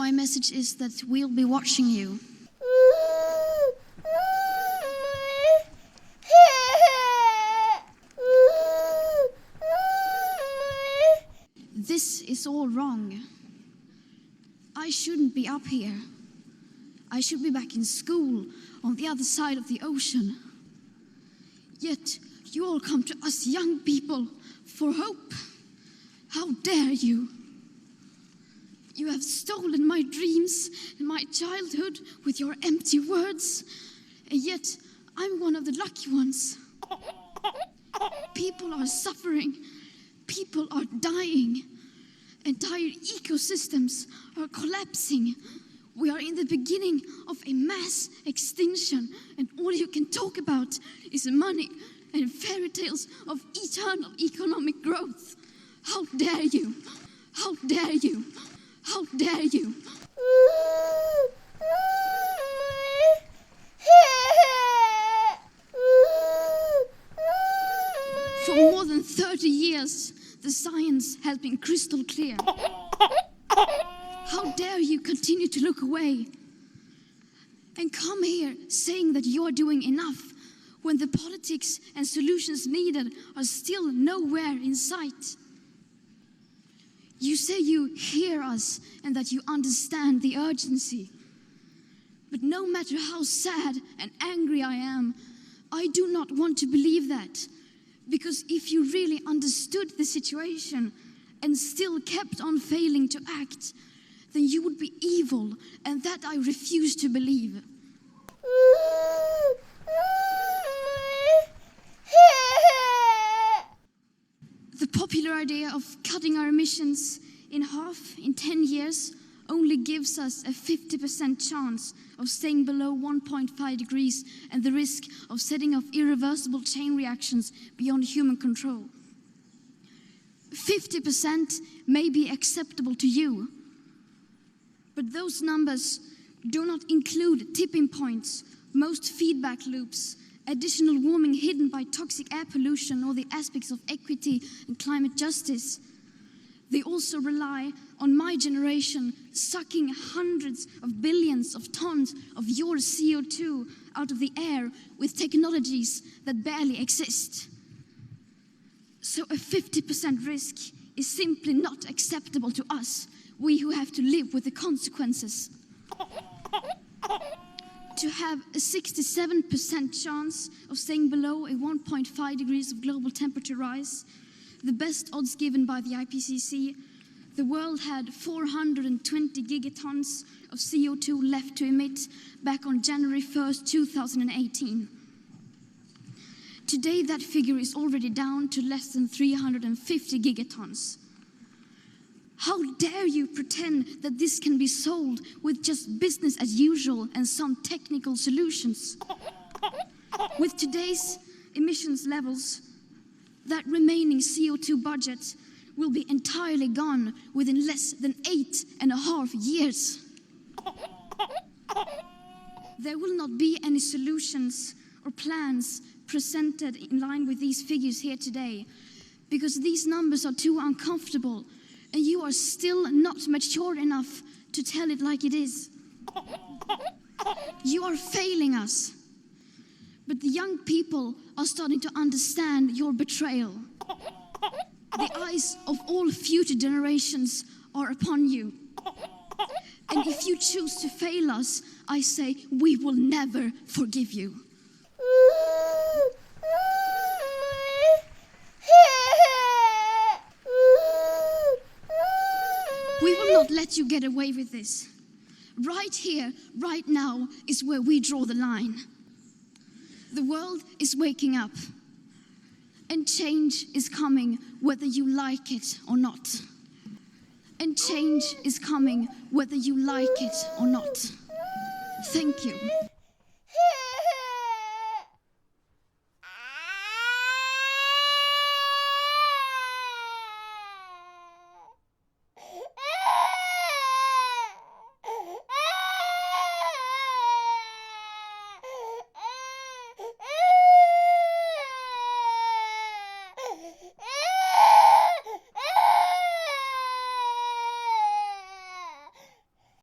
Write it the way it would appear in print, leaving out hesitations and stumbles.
my message is that we'll be watching you. This is all wrong. I shouldn't be up here. I should be back in school on the other side of the ocean. Yet you all come to us young people for hope. How dare you? You have stolen my dreams and my childhood with your empty words, and yet I'm one of the lucky ones. People are suffering. People are dying. Entire ecosystems are collapsing. We are in the beginning of a mass extinction, and all you can talk about is money and fairy tales of eternal economic growth. How dare you? How dare you? How dare you? For more than 30 years, the science has been crystal clear. How dare you continue to look away and come here saying that you're doing enough when the politics and solutions needed are still nowhere in sight? You say you hear us and that you understand the urgency. But no matter how sad and angry I am, I do not want to believe that. Because if you really understood the situation and still kept on failing to act, then you would be evil, and that I refuse to believe. The popular idea of cutting our emissions in half in 10 years only gives us a 50% chance of staying below 1.5 degrees and the risk of setting off irreversible chain reactions beyond human control. 50% may be acceptable to you, but those numbers do not include tipping points, most feedback loops, additional warming hidden by toxic air pollution, or the aspects of equity and climate justice. They also rely on my generation sucking hundreds of billions of tons of your CO2 out of the air with technologies that barely exist. So a 50% risk is simply not acceptable to us, we who have to live with the consequences. To have a 67% chance of staying below a 1.5 degrees of global temperature rise, the best odds given by the IPCC, the world had 420 gigatons of CO2 left to emit back on January 1st, 2018. Today, that figure is already down to less than 350 gigatons. How dare you pretend that this can be solved with just business as usual and some technical solutions? With today's emissions levels, that remaining CO2 budget will be entirely gone within less than 8.5 years. There will not be any solutions or plans presented in line with these figures here today, because these numbers are too uncomfortable and you are still not mature enough to tell it like it is. You are failing us. But the young people are starting to understand your betrayal. The eyes of all future generations are upon you. And if you choose to fail us, I say we will never forgive you. We will not let you get away with this. Right here, right now, is where we draw the line. The world is waking up, and change is coming whether you like it or not. And change is coming whether you like it or not. Thank you.